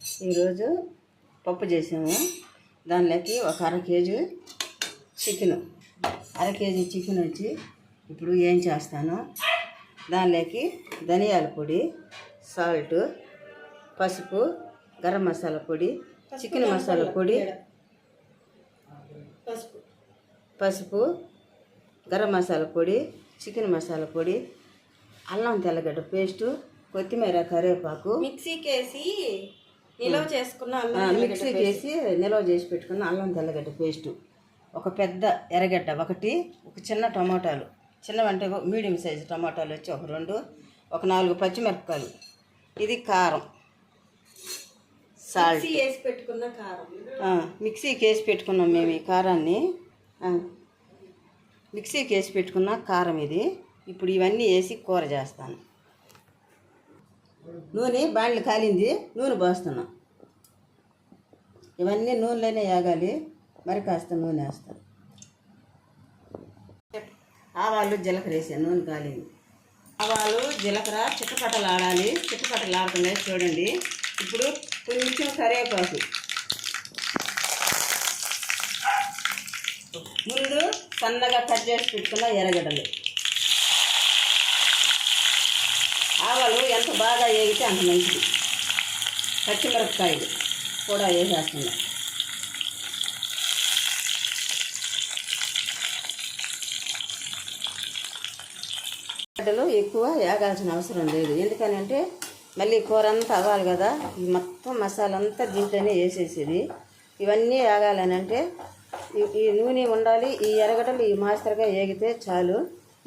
ఈరోజు పప్పు చేసాము. దానిలోకి ఒక అర కేజీ చికెన్ వచ్చి ఇప్పుడు ఏం చేస్తాను, దానిలోకి ధనియాల పొడి, సాల్ట్, పసుపు, గరం మసాలా పొడి, చికెన్ మసాలా పొడి, పసుపు, గరం మసాలా పొడి, చికెన్ మసాలా పొడి, అల్లం తెల్లగడ్డ పేస్టు, కొత్తిమీర, కరివేపాకు మిక్సీకి వేసి నిలవ చేసుకున్న మిక్సీకి వేసి నిల్వ చేసి పెట్టుకున్న అల్లం తెల్లగడ్డ పేస్టు, ఒక పెద్ద ఎర్రగడ్డ ఒకటి, ఒక చిన్న టమాటాలు, చిన్నవంటే మీడియం సైజు టమాటాలు వచ్చి ఒక 2, ఒక 4 పచ్చిమిరపకాయలు, ఇది కారం, సాల్ట్ వేసి పెట్టుకున్న కారం, మిక్సీకి వేసి పెట్టుకున్నాం మేము ఈ కారాన్ని, మిక్సీకి వేసి పెట్టుకున్న కారం ఇది. ఇప్పుడు ఇవన్నీ వేసి కూర చేస్తాను. నూనె బాండ్లు కాలింది, నూనె పోస్తున్నాం. ఇవన్నీ నూనెలోనే వేగాలి, మరి కాస్త నూనె వేస్తాను. ఆవాలు, జీలకర్ర వేసాను, నూనె కాలింది. ఆవాలు, జీలకర్ర చిట్టపట్టలు ఆడాలి, చిట్టపట్టలు ఆడుతున్నాయి చూడండి. ఇప్పుడు కొంచెం కరివేపాకు, ముందు సన్నగా కట్ చేసి పెట్టుకున్న ఎర్రగడ్డలు, ఆవాలు ఎంత బాగా వేగితే అంత మంచిది. పచ్చిమిరపకాయలు కూడా వేసేస్తున్నాం. గడ్డలు ఎక్కువ వేగాల్సిన అవసరం లేదు, ఎందుకనంటే మళ్ళీ కూర అంతా అవ్వాలి కదా. ఈ మొత్తం మసాలా అంతా దీంట్లోనే వేసేసేది. ఇవన్నీ వేగాలని అంటే ఈ నూనె ఉండాలి, ఈ ఎర్రగడ్డలు ఈ మాస్తరుగా వేగితే చాలు.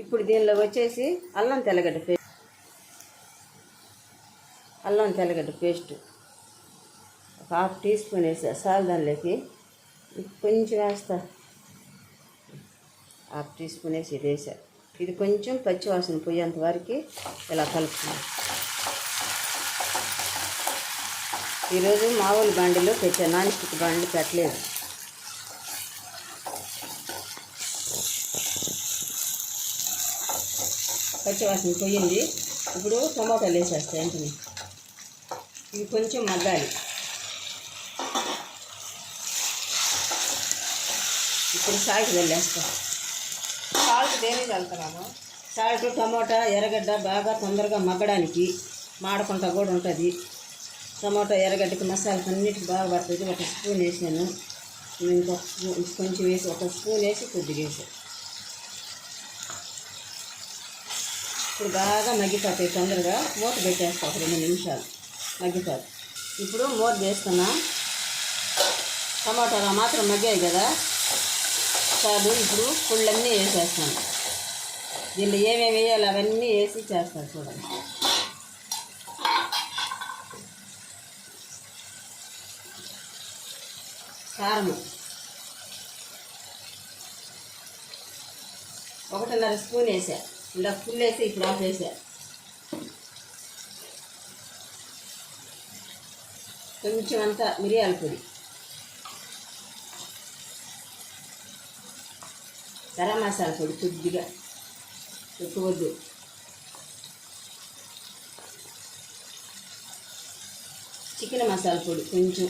ఇప్పుడు దీనిలో వచ్చేసి అల్లం తెల్లగడ్డ పేస్ట్ ఒక 1/2 టీ స్పూన్ వేసా. సాల్ దానిలోకి కొంచెం వేస్తా, 1/2 టీ స్పూన్ వేసి ఇది వేసా. ఇది కొంచెం పచ్చివాసన పోయేంత వరకు ఇలా కలుపుతున్నాం. ఈరోజు మామూలు బాండిలో పెట్టా, నాన్ స్టిక్ బాండి పెట్టలేదు. పచ్చివాసన పోయింది. ఇప్పుడు టమాటాలు వేసేస్తాయి. వెంటనే ఇవి కొంచెం మగ్గాలి. ఇప్పుడు సాల్ట్ వెళ్ళేస్తాం. సాల్ట్ దేనికి వెళ్తున్నాము? సాల్ట్, టమాటా, ఎర్రగడ్డ బాగా తొందరగా మగ్గడానికి, మాడకుండా కూడా ఉంటుంది. టమాటా, ఎర్రగడ్డకి మసాలా అన్నిటికి బాగా పడుతుంది. 1 స్పూన్ వేసాను, కొంచెం వేసి 1 స్పూన్ వేసి కొద్దిగా వేసాను. ఇప్పుడు బాగా మగ్గిపోతాయి. తొందరగా మూత పెట్టేస్తా, ఒక 2 నిమిషాలు మగ్గిపోతాయి. ఇప్పుడు మూత వేస్తున్నా. టమాటాలు మాత్రం మగ్గాయి కదా, చాలు. ఇప్పుడు పుళ్ళన్నీ వేసేస్తాను. దీనిలో ఏమేమి వేయాలి అవన్నీ వేసి చేస్తాను చూడండి. కారం 1.5 స్పూన్ వేసా. ఇలా ఫుల్ వేసి ఇప్పుడు ఆఫ్ వేసా. కొంచెం అంతా మిరియాల పొడి, గరం మసాలా పొడి కొద్దిగా, ఎక్కువ వద్దు. చికెన్ మసాలా పొడి కొంచెం,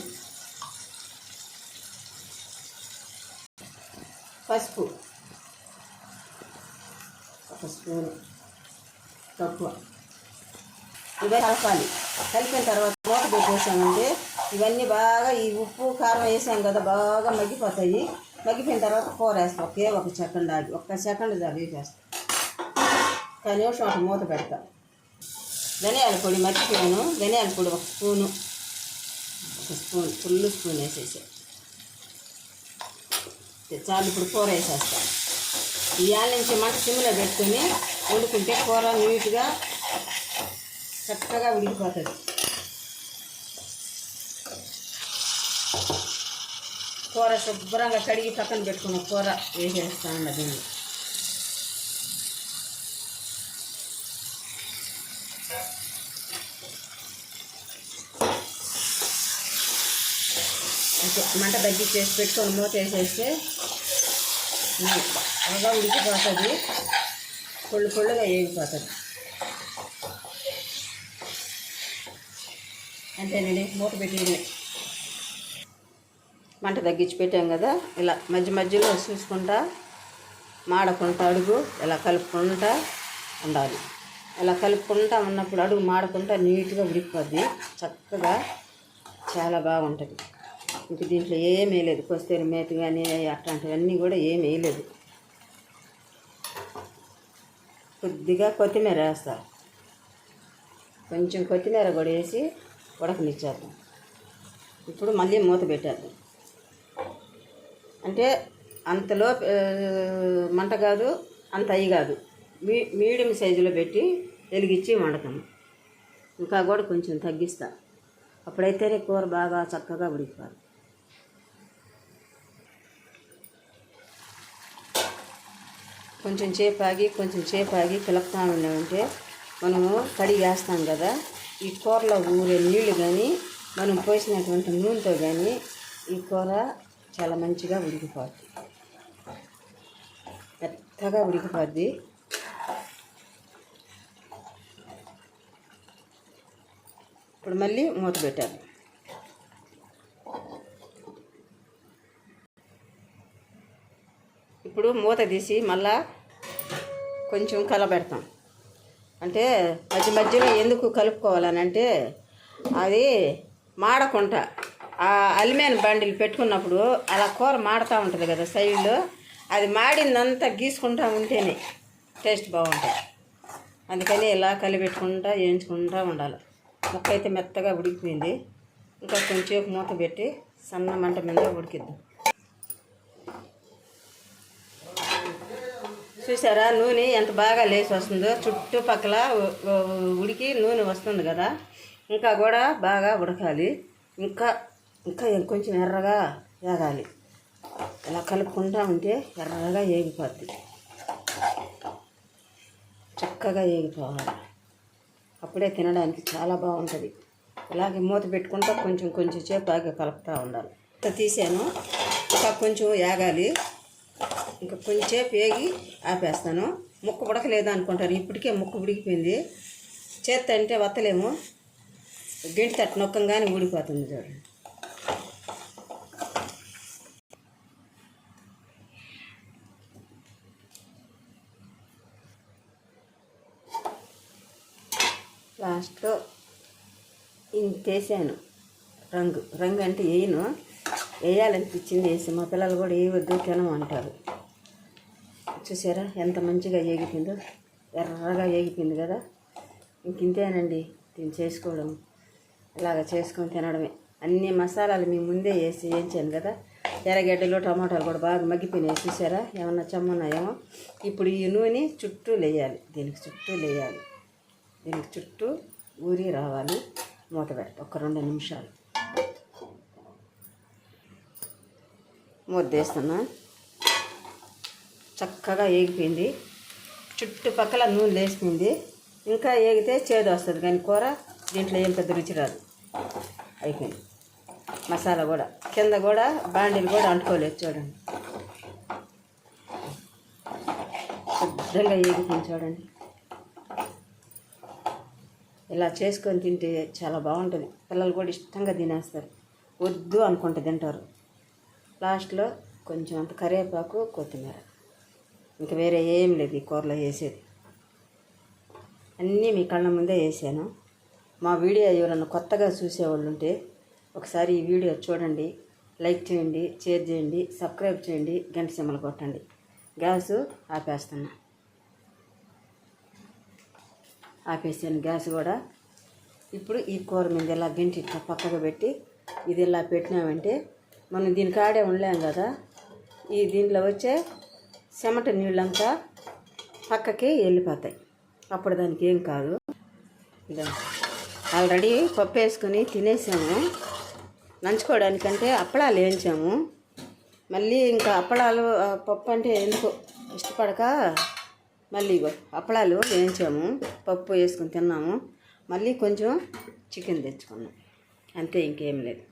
పసుపు 1 స్పూను తక్కువ. ఇవన్నీ కలపాలి. కలిపిన తర్వాత మూత పెట్టేసామంటే ఇవన్నీ బాగా, ఈ ఉప్పు కారం వేసాం కదా, బాగా మగ్గిపోతాయి. మగ్గిపోయిన తర్వాత కూర వేస్తాం. ఒక సెకండ్ ఆగి, 1 సెకండ్ దాకా వేసేస్తాం. 10 నిమిషం ఒక మూత పెడతాం. ధనియాల పొడి మర్చిపోయాను, ధనియాల పొడి 1 స్పూను, 1 స్పూన్, ఫుల్ స్పూన్ వేసేసా. చాలు. ఇప్పుడు కూర వేసేస్తాం. ఇవాళ నుంచి మంట సిమ్లో పెట్టుకొని వండుకుంటే కూర నీట్గా చక్కగా ఉడికిపోతుంది. కూర శుభ్రంగా కడిగి పక్కన పెట్టుకున్న కూర వేసేస్తా ఉన్నది. మంట తగ్గించేసి పెట్టుకొని మూత వేసేస్తే బాగా ఉడికిపోతుంది, పొళ్ళుగా వేగిపోతుంది. అంతేనండి, మూత పెట్టి మంట తగ్గించి పెట్టాం కదా, ఇలా మధ్య మధ్యలో చూసుకుంటా మాడకుండా అడుగు ఇలా కలుపుకుంటా ఉండాలి. ఇలా కలుపుకుంటా ఉన్నప్పుడు అడుగు మాడకుండా నీట్గా ఉడికిపోద్ది, చక్కగా చాలా బాగుంటుంది. ఇంక దీంట్లో ఏమీ వేయలేదు, కొస్తేరు మేతి కానీ అట్లాంటివన్నీ కూడా ఏమి వేయలేదు. కొద్దిగా కొత్తిమీర వేస్తా, కొంచెం కొత్తిమీర కూడా వేసి ఉడకనిచ్చేద్దాం. ఇప్పుడు మళ్ళీ మూత పెట్టేద్దాం. అంటే అంతలో మంట కాదు, అంత అయ్యి కాదు, మీడియం సైజులో పెట్టి వెలిగించి వండుతాము. ఇంకా కూడా కొంచెం తగ్గిస్తా, అప్పుడైతేనే కూర బాగా చక్కగా ఉడికిపోదు. కొంచెం సేపు ఆగి పిలపుతా ఉన్నామంటే మనము కడిగి వేస్తాం కదా, ఈ కూరలో ఊరే నీళ్లు కానీ మనం పోసినటువంటి నూనెతో కానీ ఈ కూర చాలా మంచిగా ఉడికిపోద్ది, మెత్తగా ఉడికిపోద్ది. ఇప్పుడు మళ్ళీ మూత పెట్టాలి. ఇప్పుడు మూత తీసి మళ్ళా కొంచెం కలబెడతాం. అంటే మధ్య మధ్యలో ఎందుకు కలుపుకోవాలని అంటే అది మాడకుండా ఆ అల్యూమినియం బండిలు పెట్టుకున్నప్పుడు అలా కూర మాడుతూ ఉంటుంది కదా సైడ్లో, అది మాడిందంతా గీసుకుంటూ ఉంటేనే టేస్ట్ బాగుంటుంది. అందుకని ఇలా కలిపెట్టుకుంటా వేయించుకుంటూ ఉండాలి. ముక్క అయితే మెత్తగా ఉడికిపోయింది, ఇంకా కొంచెం మూత పెట్టి సన్న మంట మీద ఉడికిద్దాం. చూసారా నూనె ఎంత బాగా లేచి వస్తుందో, చుట్టుపక్కల ఉడికి నూనె వస్తుంది కదా, ఇంకా కూడా బాగా ఉడకాలి. ఇంకా ఇంకా కొంచెం ఎర్రగా వేగాలి. ఇలా కలుపుకుంటూ ఉంటే ఎర్రగా వేగిపోద్ది, చక్కగా వేగిపోవాలి. అప్పుడే తినడానికి చాలా బాగుంటుంది. ఇలాగే మూత పెట్టుకుంటా కొంచెం సేపు బాగా కలుపుతూ ఉండాలి. తీసాను, ఇంకా కొంచెం వేగాలి. ఇంకా కొంచెంసేపు వేగి ఆపేస్తాను. ముక్క ఉడకలేదు అనుకుంటారు, ఇప్పటికే ముక్క ఉడికిపోయింది. చేత్తో అంటే వత్తలేము, గంటి తట్టు నొక్కంగానే ఊడిపోతుంది చూడండి. లాస్ట్లో ఇంత వేసాను, రంగు అంటే వేయాలనిపించింది వేసి, మా పిల్లలు కూడా వేయవద్దు తినమంటారు. చూసారా ఎంత మంచిగా వేగిపోయిందో, ఎర్రగా వేగిపోయింది కదా. ఇంతేనండి దీన్ని చేసుకోవడం, ఇలాగ చేసుకొని తినడమే. అన్ని మసాలాలు మీ ముందే వేయించాను కదా, ఎర్రగడ్డలు టమాటాలు కూడా బాగా మగ్గిపోయినాయి. చూసారా ఏమన్నా చెమ్మన్నాయేమో. ఇప్పుడు ఈ నూనె చుట్టూ లేయాలి, దీనికి చుట్టూ ఊరి రావాలి. మూత పెడతా ఒక 2 నిమిషాలు. మూత వేస్తున్నా, చక్కగా వేగిపోయింది, చుట్టుపక్కల నూనె లేసిపోయింది. ఇంకా వేగితే చేదు వస్తుంది కానీ కూర దీంట్లో ఏం పెద్ద రుచి రాదు. అయిపోయింది. మసాలా కూడా కింద కూడా బాండీలు కూడా అంటుకోలేదు చూడండి, శుద్ధంగా వేగిపోయింది చూడండి. ఇలా చేసుకొని తింటే చాలా బాగుంటుంది. పిల్లలు కూడా ఇష్టంగా తినేస్తారు, వద్దు అనుకుంటే తింటారు. లాస్ట్లో కొంచెం అంత కరివేపాకు, కొత్తిమీర, ఇంకా వేరే ఏం లేదు ఈ కూరలో వేసేది. అన్నీ మీ కళ్ళ ముందే వేసాను. మా వీడియో ఎవరన్నా కొత్తగా చూసేవాళ్ళు ఉంటే ఒకసారి ఈ వీడియో చూడండి, లైక్ చేయండి, షేర్ చేయండి, సబ్స్క్రైబ్ చేయండి, గంట సింబల్ కొట్టండి. గ్యాసు ఆపేసాను గ్యాస్ కూడా. ఇప్పుడు ఈ కూర మీద ఇలా గంటి ఇట్లా పక్కకు పెట్టి ఇది ఇలా పెట్టినామంటే మనం దీని కాడే ఉండలేం కదా, ఈ దీంట్లో వచ్చే చెమట నీళ్ళంతా పక్కకి వెళ్ళిపోతాయి, అప్పుడు దానికి ఏం కాదు. ఇలా ఆల్రెడీ పప్పు వేసుకొని తినేసాము. నంచుకోవడానికంటే అప్పడాలు వేయించాము. మళ్ళీ ఇంకా అప్పడాలు పప్పు అంటే ఎందుకో ఇష్టపడక మళ్ళీ అప్పడాలు వేయించాము, పప్పు వేసుకొని తిన్నాము. మళ్ళీ కొంచెం చికెన్ తెచ్చుకున్నాం, అంతే, ఇంకేం లేదు.